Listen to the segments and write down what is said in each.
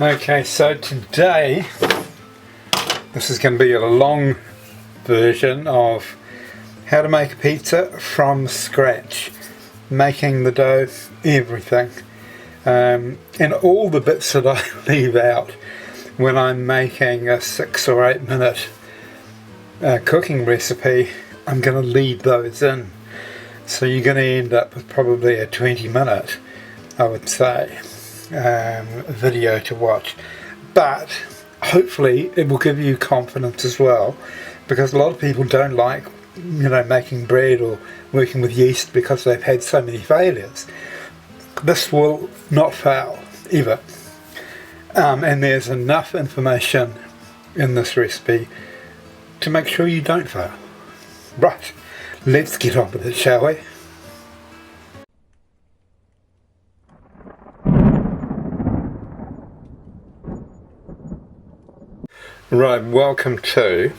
Okay, so today this is going to be a long version of how to make a pizza from scratch, making the dough, everything, and all the bits that I leave out when I'm making a 6 or 8 minute cooking recipe. I'm going to leave those in, so you're going to end up with probably a 20-minute, I would say, video to watch, but hopefully it will give you confidence as well, because a lot of people don't like, making bread or working with yeast because they've had so many failures. This will not fail ever, and there's enough information in this recipe to make sure you don't fail. Right, let's get on with it, shall we? Right, welcome to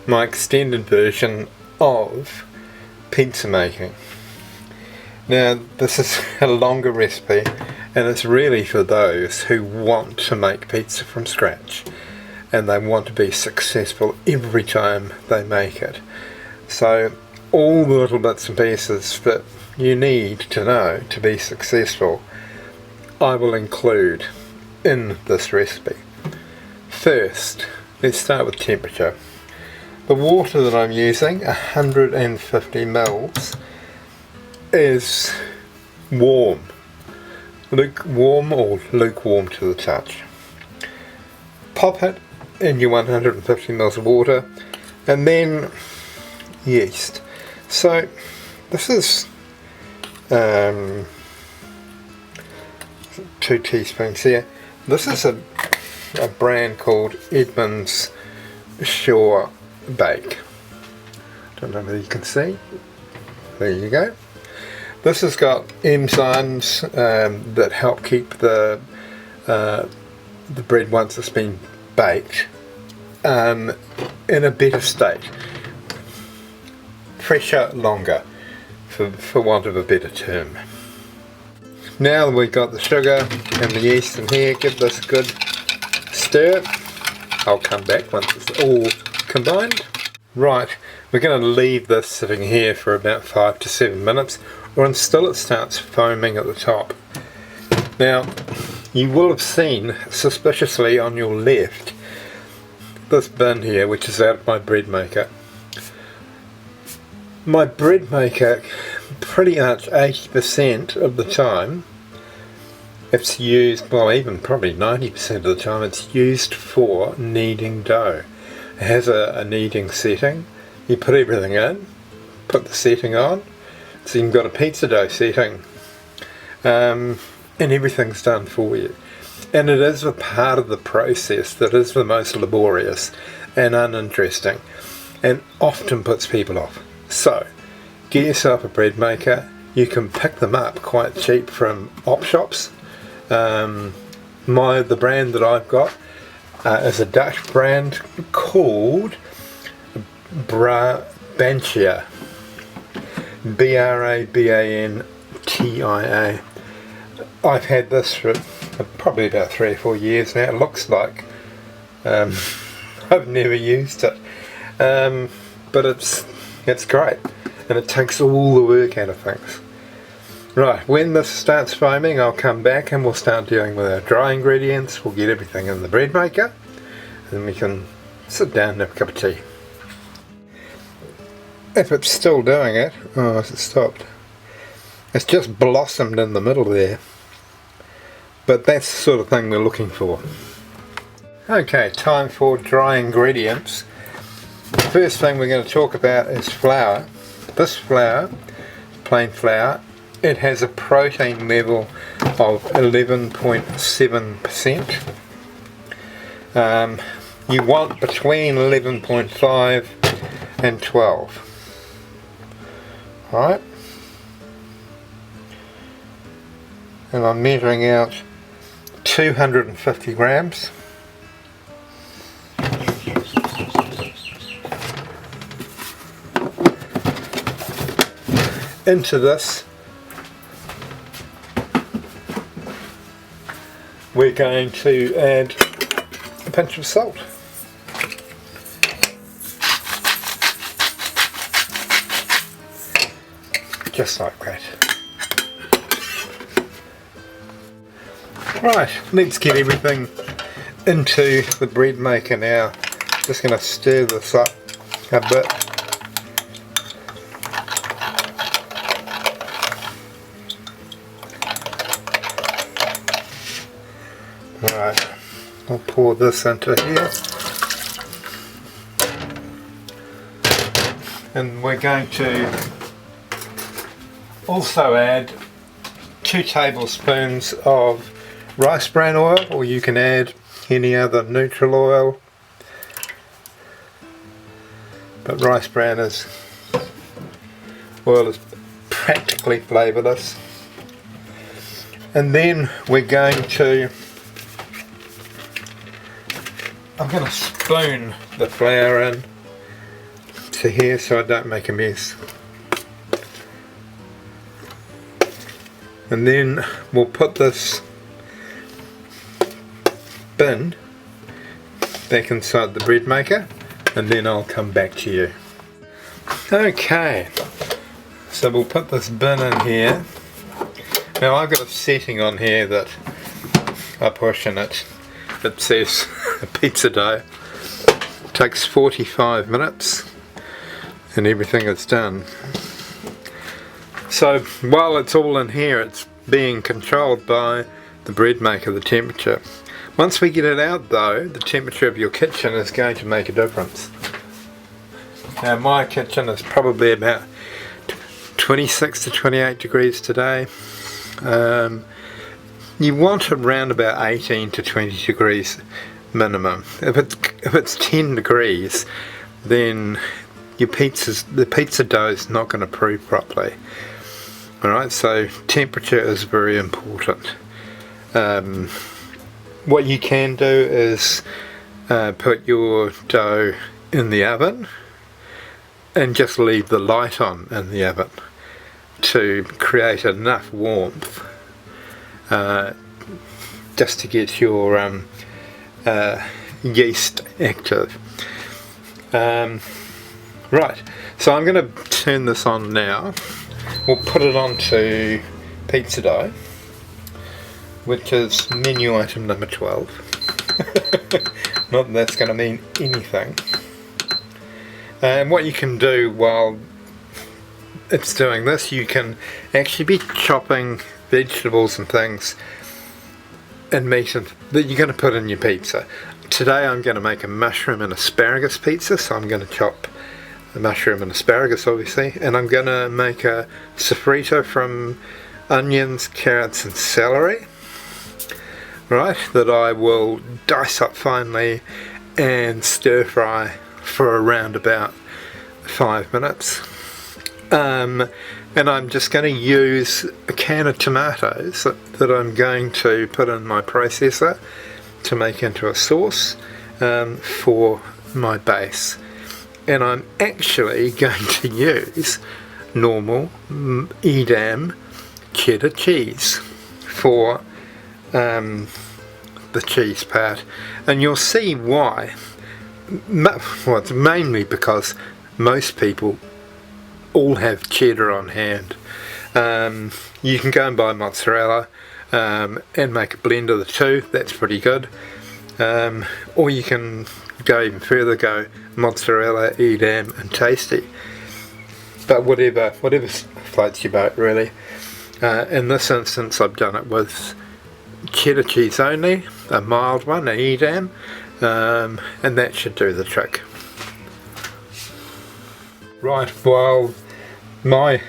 my extended version of pizza making. Now, this is a longer recipe, and it's really for those who want to make pizza from scratch and they want to be successful every time they make it. So all the little bits and pieces that you need to know to be successful I will include in this recipe. First, let's start with temperature. The water that I'm using, 150 mils, is warm. Warm or lukewarm to the touch. Pop it in your 150 mils of water, and then yeast. So this is 2 teaspoons here. This is a brand called Edmonds Surebake. Don't know whether you can see. There you go. This has got enzymes that help keep the bread, once it's been baked, in a better state. Fresher, longer, for want of a better term. Now we've got the sugar and the yeast in here, give this a good stir. I'll come back once it's all combined. Right, we're going to leave this sitting here for about 5 to 7 minutes, or until it starts foaming at the top. Now, you will have seen suspiciously on your left this bin here, which is out of my bread maker. My bread maker, pretty much 80% of the time, it's used, well, even probably 90% of the time, it's used for kneading dough. It has a kneading setting. You put everything in, put the setting on, so you've got a pizza dough setting, and everything's done for you. And it is a part of the process that is the most laborious and uninteresting, and often puts people off. So, get yourself a bread maker. You can pick them up quite cheap from op shops. The brand that I've got is a Dutch brand called Brantia. Brantia. I've had this for probably about 3 or 4 years now. It looks like I've never used it, but it's great, and it takes all the work out of things. Right, when this starts foaming, I'll come back and we'll start dealing with our dry ingredients. We'll get everything in the bread maker, and we can sit down and have a cup of tea. If it's still doing it, oh, has it stopped? It's just blossomed in the middle there, but that's the sort of thing we're looking for. Okay, time for dry ingredients. The first thing we're going to talk about is flour. This flour, plain flour, it has a protein level of 11.7%. You want between 11.5 and 12. Alright, and I'm measuring out 250 grams. Into this we're going to add a pinch of salt. Just like that. Right, let's get everything into the bread maker now. Just going to stir this up a bit. Right, I'll pour this into here. And we're going to also add 2 tablespoons of rice bran oil, or you can add any other neutral oil, but rice bran oil is practically flavourless. And then we're going to, I'm going to spoon the flour in to here so I don't make a mess. And then we'll put this bin back inside the bread maker, and then I'll come back to you. Okay, so we'll put this bin in here. Now I've got a setting on here that I push in it. It says a pizza dough. It takes 45 minutes and everything is done. So while it's all in here, it's being controlled by the bread maker, the temperature. Once we get it out though, the temperature of your kitchen is going to make a difference. Now my kitchen is probably about 26 to 28 degrees today. You want around about 18 to 20 degrees minimum. If it's 10 degrees, then the pizza dough is not going to proof properly. Alright, so temperature is very important. What you can do is put your dough in the oven and just leave the light on in the oven to create enough warmth just to get your yeast active. Right, so I'm going to turn this on now. We'll put it onto pizza dough, which is menu item number 12. Not that that's going to mean anything. And what you can do while it's doing this, you can actually be chopping vegetables and things and meat that you're going to put in your pizza. Today I'm going to make a mushroom and asparagus pizza, so I'm going to chop the mushroom and asparagus obviously, and I'm going to make a soffritto from onions, carrots and celery, right, that I will dice up finely and stir fry for around about 5 minutes. And I'm just going to use a can of tomatoes that I'm going to put in my processor to make into a sauce for my base. And I'm actually going to use normal Edam cheddar cheese for the cheese part, and you'll see why. Well, it's mainly because most people all have cheddar on hand. You can go and buy mozzarella and make a blend of the two. That's pretty good. Or you can go even further, go mozzarella, Edam and tasty. But whatever floats your boat really. In this instance I've done it with cheddar cheese only, a mild one, an Edam, and that should do the trick. Right, while my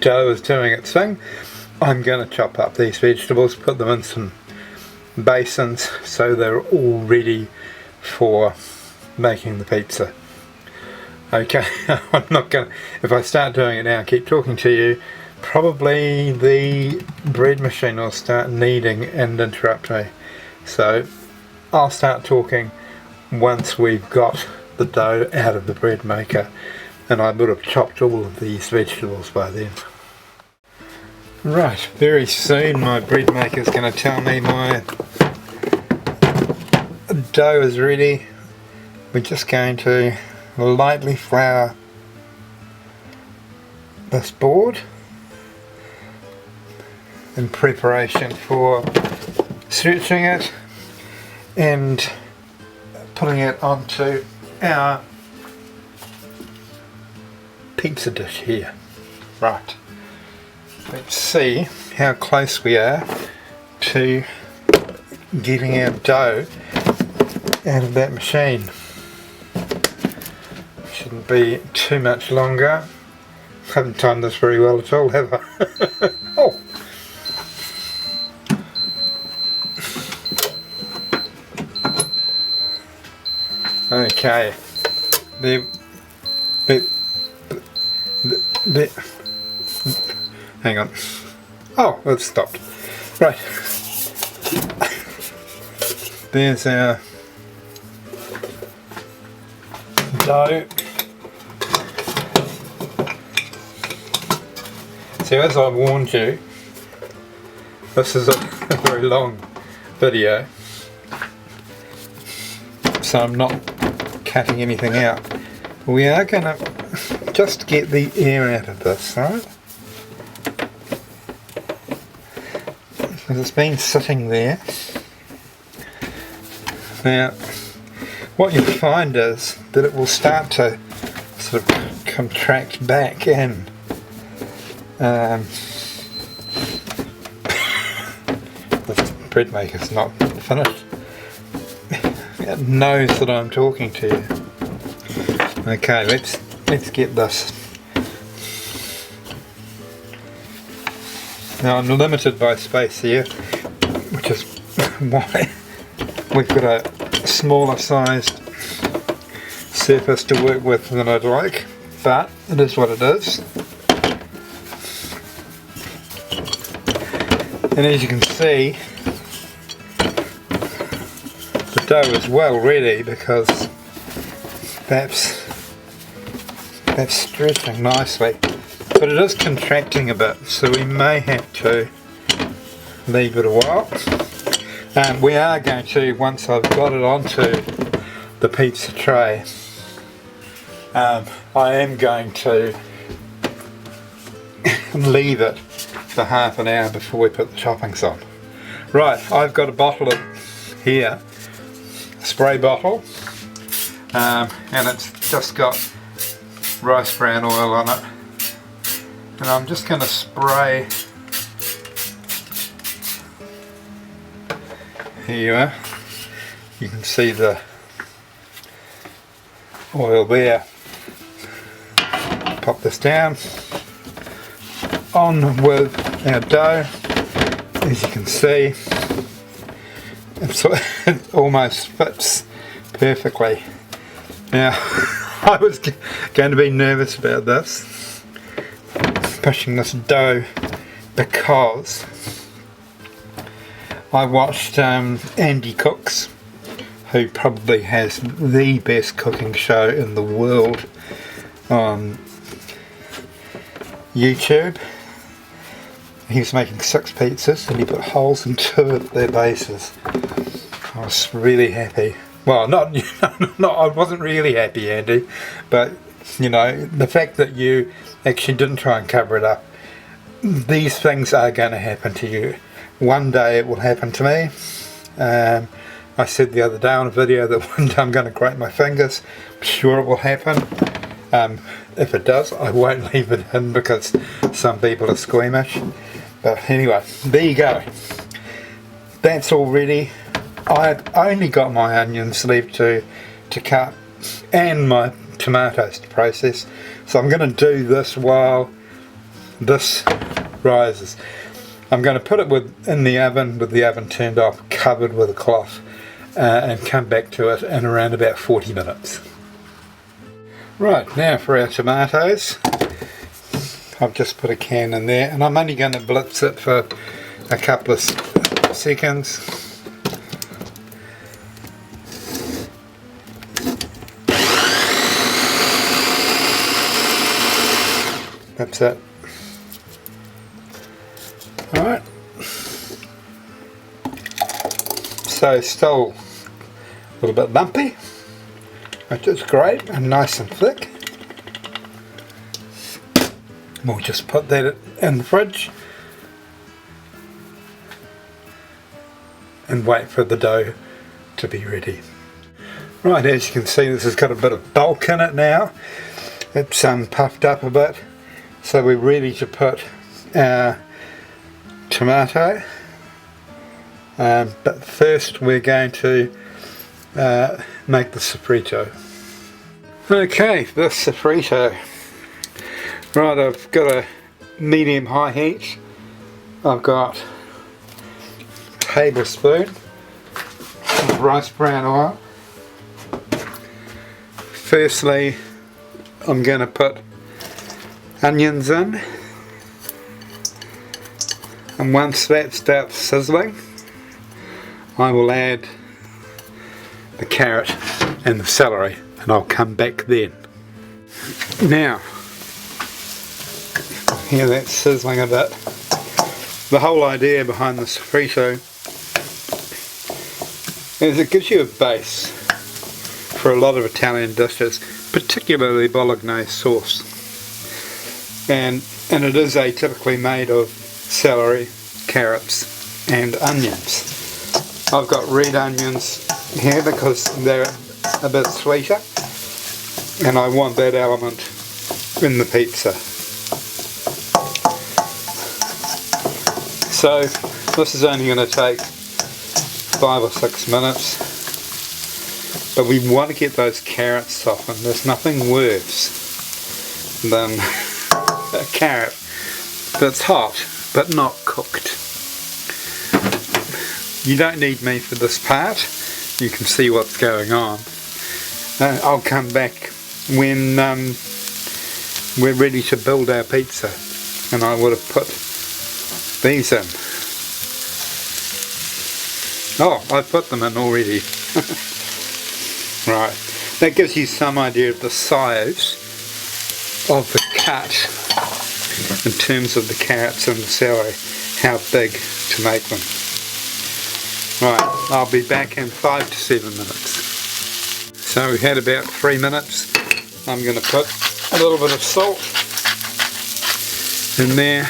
dough is doing its thing, I'm going to chop up these vegetables, put them in some basins so they're all ready for making the pizza. Okay, I'm not going to, if I start doing it now and keep talking to you, probably the bread machine will start kneading and interrupt me. So I'll start talking once we've got the dough out of the bread maker, and I would have chopped all of these vegetables by then. Right, very soon my bread maker is going to tell me my dough is ready, we're just going to lightly flour this board in preparation for stretching it and putting it onto our pizza dish here. Right, let's see how close we are to getting our dough out of that machine. Shouldn't be too much longer. Haven't timed this very well at all, have I? Oh. Okay. Hang on. Oh, it's stopped. Right. There's our dough. So as I warned you, this is a very long video, so I'm not cutting anything out. We are going to just get the air out of this, right? Because it's been sitting there. Now, what you'll find is that it will start to sort of contract back in. The bread maker's not finished. It knows that I'm talking to you. Okay, let's get this. Now I'm limited by space here, which is why we've got a smaller sized surface to work with than I'd like, but it is what it is. And as you can see, the dough is well ready because that's stretching nicely, but it is contracting a bit, so we may have to leave it a while. We are going to, once I've got it onto the pizza tray, I am going to leave it for half an hour before we put the toppings on. Right, I've got a bottle of here, a spray bottle, and it's just got rice bran oil on it, and I'm just going to spray. Here you are, you can see the oil there. Pop this down on with our dough. As you can see, it almost fits perfectly. Now I was going to be nervous about this, pushing this dough, because I watched Andy Cooks, who probably has the best cooking show in the world, on YouTube. He was making 6 pizzas and he put holes in 2 of their bases. I was really happy. Well, not I wasn't really happy, Andy, but you know, the fact that you actually didn't try and cover it up. These things are going to happen to you. One day it will happen to me. I said the other day on a video that one day I'm going to grate my fingers. I'm sure it will happen. If it does, I won't leave it in because some people are squeamish. But anyway, there you go. That's all ready. I've only got my onions left to cut and my tomatoes to process. So I'm going to do this while this rises. I'm going to put it in the oven with the oven turned off, covered with a cloth, and come back to it in around about 40 minutes. Right, now for our tomatoes. I've just put a can in there, and I'm only going to blitz it for a couple of seconds. That's it. Alright. So still a little bit lumpy, which is great, and nice and thick. We'll just put that in the fridge and wait for the dough to be ready. Right, as you can see, this has got a bit of bulk in it now. It's puffed up a bit, so we're ready to put our tomato. But first we're going to make the soffritto. Okay, the soffritto. Right, I've got a medium-high heat. I've got a tablespoon of rice bran oil. Firstly, I'm going to put onions in, and once that starts sizzling, I will add the carrot and the celery, and I'll come back then. Now, here that's sizzling a bit. The whole idea behind the soffritto is it gives you a base for a lot of Italian dishes, particularly bolognese sauce. And it is atypically made of celery, carrots and onions. I've got red onions here because they're a bit sweeter, and I want that element in the pizza. So this is only going to take 5 or 6 minutes, but we want to get those carrots softened. There's nothing worse than a carrot that's hot but not cooked. You don't need me for this part, you can see what's going on. I'll come back when we're ready to build our pizza, and I would have put these in. Oh, I've put them in already. Right, that gives you some idea of the size of the cut in terms of the carrots and the celery, how big to make them. Right, I'll be back in 5 to 7 minutes. So we've had about 3 minutes. I'm going to put a little bit of salt in there,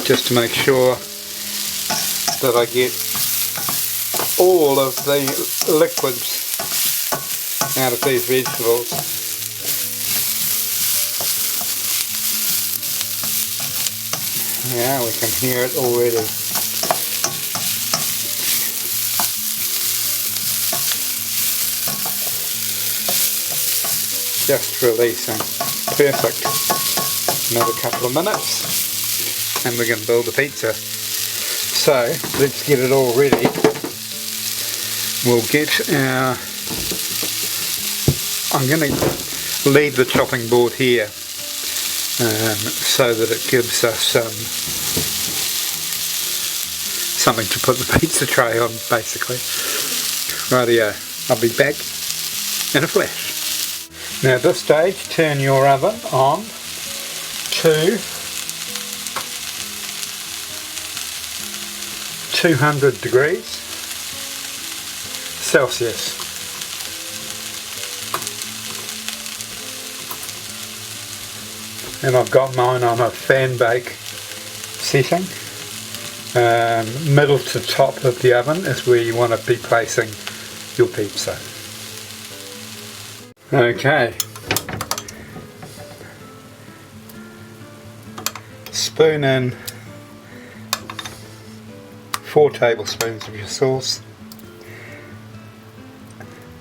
just to make sure that I get all of the liquids out of these vegetables. Yeah, we can hear it already. Just releasing. Perfect. Another couple of minutes and we're going to build the pizza. So let's get it all ready. We'll get our... I'm going to leave the chopping board here so that it gives us something to put the pizza tray on, basically. Rightio, I'll be back in a flash. Now at this stage, turn your oven on to 200 degrees Celsius. And I've got mine on a fan bake setting. Middle to top of the oven is where you want to be placing your pizza. Okay. Spoon in 4 tablespoons of your sauce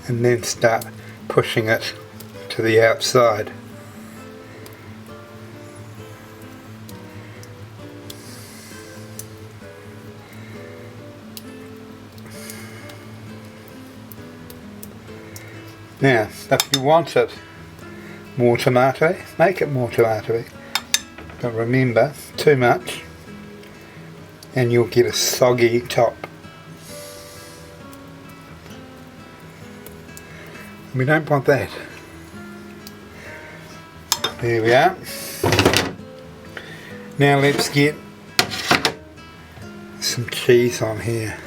and then start pushing it to the outside. Now, if you want it more tomato, make it more tomato, but remember, too much and you'll get a soggy top. We don't want that. There we are. Now let's get some cheese on here.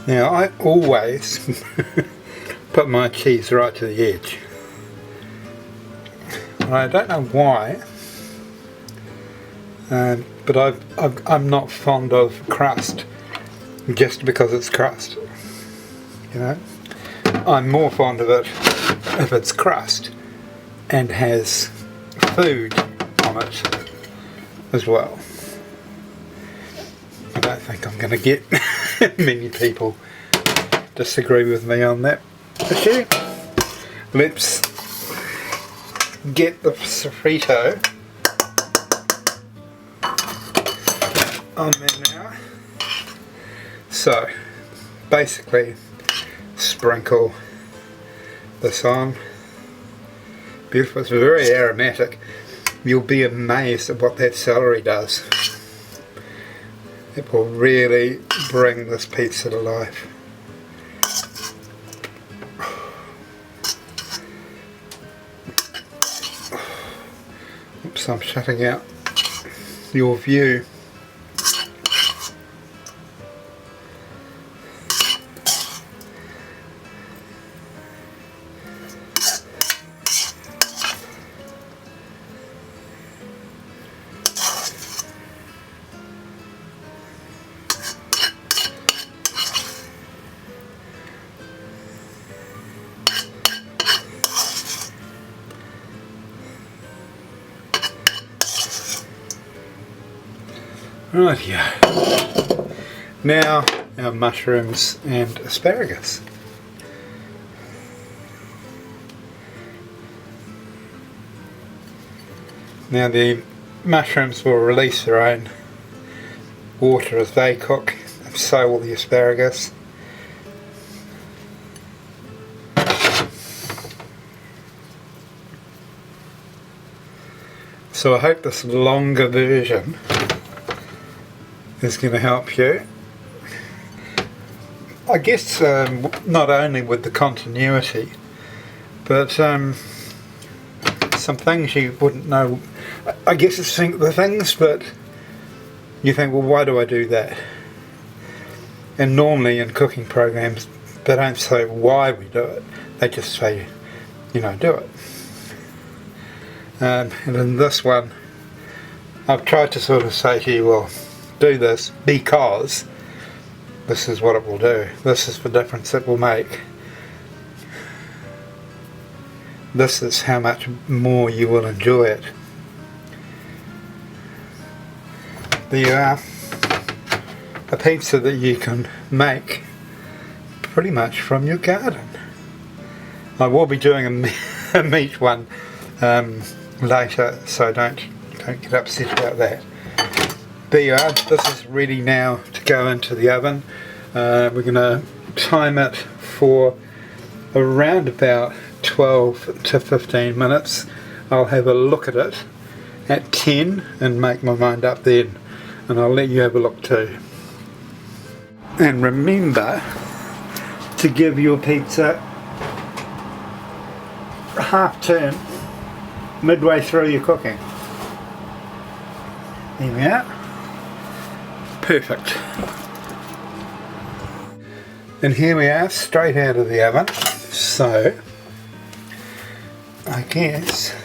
Now I always put my cheese right to the edge. I don't know why, but I'm not fond of crust just because it's crust. You know, I'm more fond of it if it's crust and has food on it as well. I don't think I'm going to get many people disagree with me on that issue. Let's get the soffritto on there now. So basically sprinkle this on. Beautiful, it's very aromatic. You'll be amazed at what that celery does. It will really bring this pizza to life. Oops, I'm shutting out your view. Right here. Now our mushrooms and asparagus. Now the mushrooms will release their own water as they cook, and so will the asparagus. So I hope this longer version is going to help you. I guess not only with the continuity, but some things you wouldn't know. I guess it's the things, but you think, well, why do I do that? And normally in cooking programs, they don't say why we do it. They just say, you know, do it. And in this one, I've tried to sort of say to you, well, do this because this is what it will do. This is the difference it will make. This is how much more you will enjoy it. There you are, a pizza that you can make pretty much from your garden. I will be doing a meat one later, so don't get upset about that. There you are, this is ready now to go into the oven. We're going to time it for around about 12 to 15 minutes. I'll have a look at it at 10 and make my mind up then, and I'll let you have a look too. And remember to give your pizza a half turn midway through your cooking. There we are. Perfect. And here we are, straight out of the oven. So I guess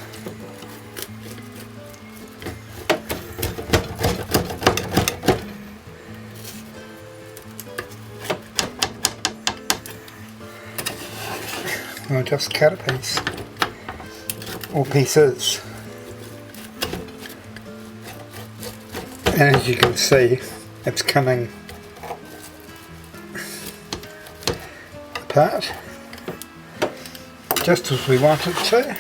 I'll just cut a piece or pieces. And as you can see, it's coming apart just as we want it to.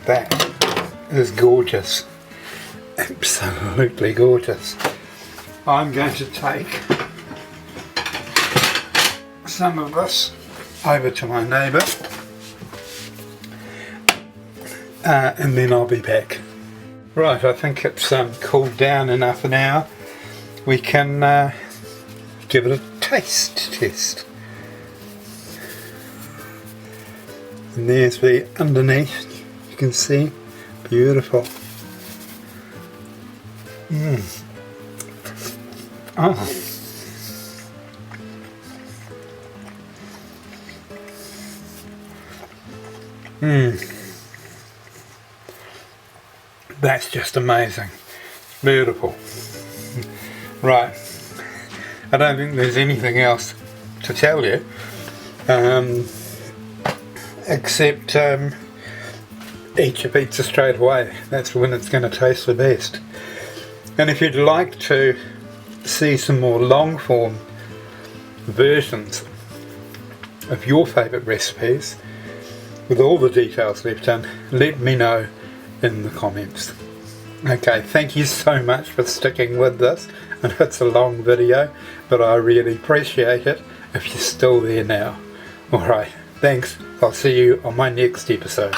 That is gorgeous, absolutely gorgeous. I'm going to take some of this over to my neighbour and then I'll be back. Right, I think it's cooled down enough now. We can give it a taste test. And there's the underneath You can see, beautiful. Oh. That's just amazing. Beautiful. Right. I don't think there's anything else to tell you. Except eat your pizza straight away. That's when it's going to taste the best. And if you'd like to see some more long form versions of your favourite recipes with all the details left in, let me know in the comments. Okay, thank you so much for sticking with this. I know it's a long video, but I really appreciate it if you're still there now. Alright, thanks. I'll see you on my next episode.